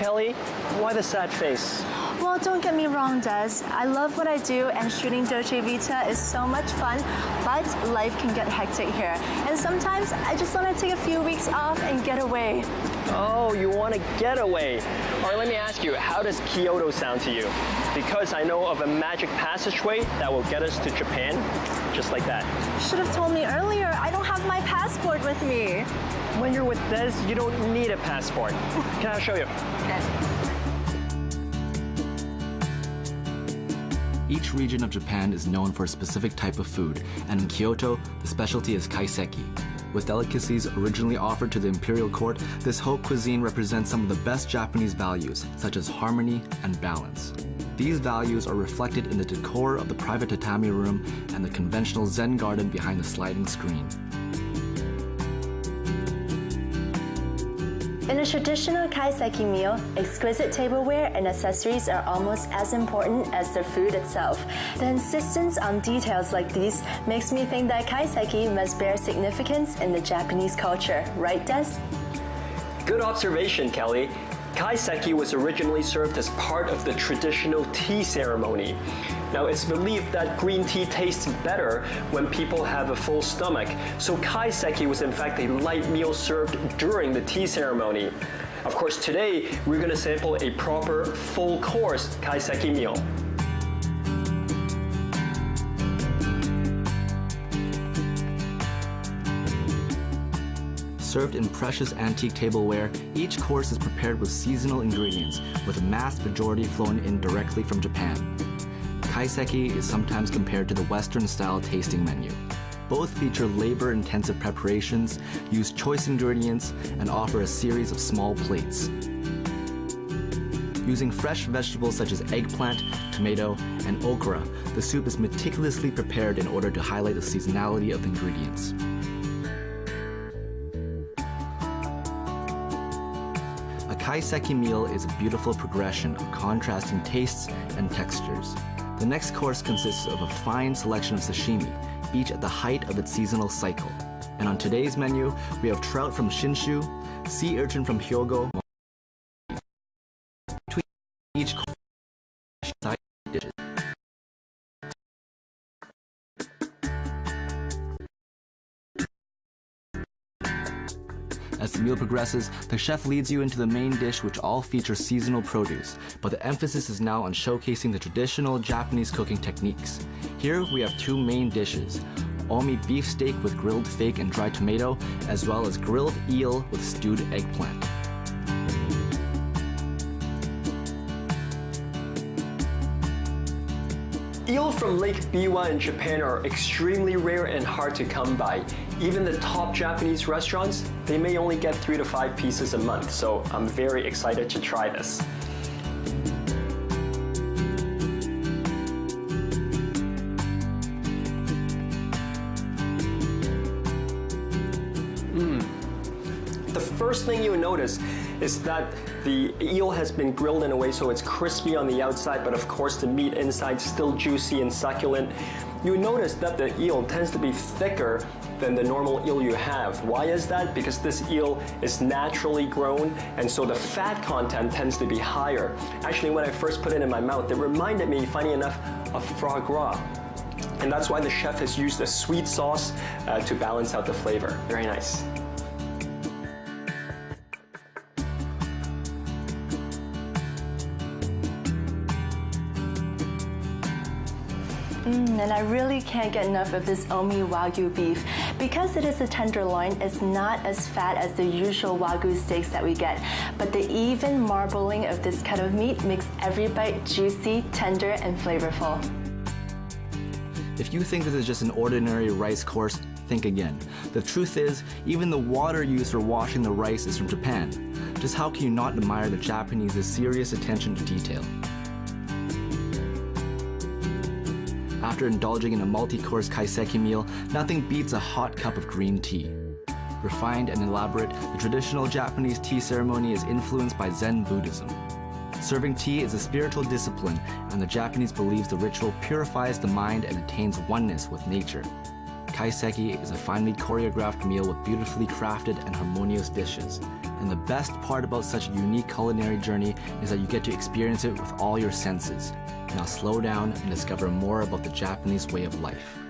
Kelly? Why the sad face? Well, don't get me wrong, Des. I love what I do, and shooting Dolce Vita is so much fun, but life can get hectic here. And sometimes I just want to take a few weeks off and get away. Oh, you want to get away. All right, let me ask you, how does Kyoto sound to you? Because I know of a magic passageway that will get us to Japan, just like that. Should have told me earlier. I don't have my passport with me. When you're with Des, you don't need a passport. Can I show you? Okay. Each region of Japan is known for a specific type of food, and in Kyoto, the specialty is kaiseki. With delicacies originally offered to the imperial court, this haute cuisine represents some of the best Japanese values, such as harmony and balance. These values are reflected in the decor of the private tatami room and the conventional Zen garden behind the sliding screen. In a traditional kaiseki meal, exquisite tableware and accessories are almost as important as the food itself. The insistence on details like these makes me think that kaiseki must bear significance in the Japanese culture, right, Des? Good observation, Kelly. Kaiseki was originally served as part of the traditional tea ceremony. Now, it's believed that green tea tastes better when people have a full stomach, so kaiseki was in fact a light meal served during the tea ceremony. Of course, today we're going to sample a proper full-course kaiseki meal. Served in precious antique tableware, each course is prepared with seasonal ingredients, with a vast majority flown in directly from Japan. Kaiseki is sometimes compared to the Western-style tasting menu. Both feature labor-intensive preparations, use choice ingredients, and offer a series of small plates. Using fresh vegetables such as eggplant, tomato, and okra, the soup is meticulously prepared in order to highlight the seasonality of the ingredients. A kaiseki meal is a beautiful progression of contrasting tastes and textures. The next course consists of a fine selection of sashimi, each at the height of its seasonal cycle. And on today's menu, we have trout from Shinshu, sea urchin from Hyogo. Between each course, side dishes. As the meal progresses, the chef leads you into the main dish, which all feature seasonal produce, but the emphasis is now on showcasing the traditional Japanese cooking techniques. Here we have two main dishes: omi beef steak with grilled fig and dried tomato, as well as grilled eel with stewed eggplant. Eel from Lake Biwa in Japan are extremely rare and hard to come by. Even the top Japanese restaurants, they may only get 3 to 5 pieces a month, so I'm very excited to try this. The first thing you notice is that the eel has been grilled in a way so it's crispy on the outside, but of course the meat inside still juicy and succulent. You notice that the eel tends to be thicker than the normal eel you have. Why is that? Because this eel is naturally grown, and so the fat content tends to be higher. Actually, when I first put it in my mouth, it reminded me, funny enough, of foie gras. And that's why the chef has used a sweet sauce to balance out the flavor. Very nice. And I really can't get enough of this Omi Wagyu beef. Because it is a tenderloin, it's not as fat as the usual Wagyu steaks that we get, but the even marbling of this cut of meat makes every bite juicy, tender, and flavorful. If you think this is just an ordinary rice course, think again. The truth is, even the water used for washing the rice is from Japan. Just how can you not admire the Japanese's serious attention to detail? After indulging in a multi-course kaiseki meal, nothing beats a hot cup of green tea. Refined and elaborate, the traditional Japanese tea ceremony is influenced by Zen Buddhism. Serving tea is a spiritual discipline, and the Japanese believes the ritual purifies the mind and attains oneness with nature. kaiseki is a finely choreographed meal with beautifully crafted and harmonious dishes. And the best part about such a unique culinary journey is that you get to experience it with all your senses. Now slow down and discover more about the Japanese way of life.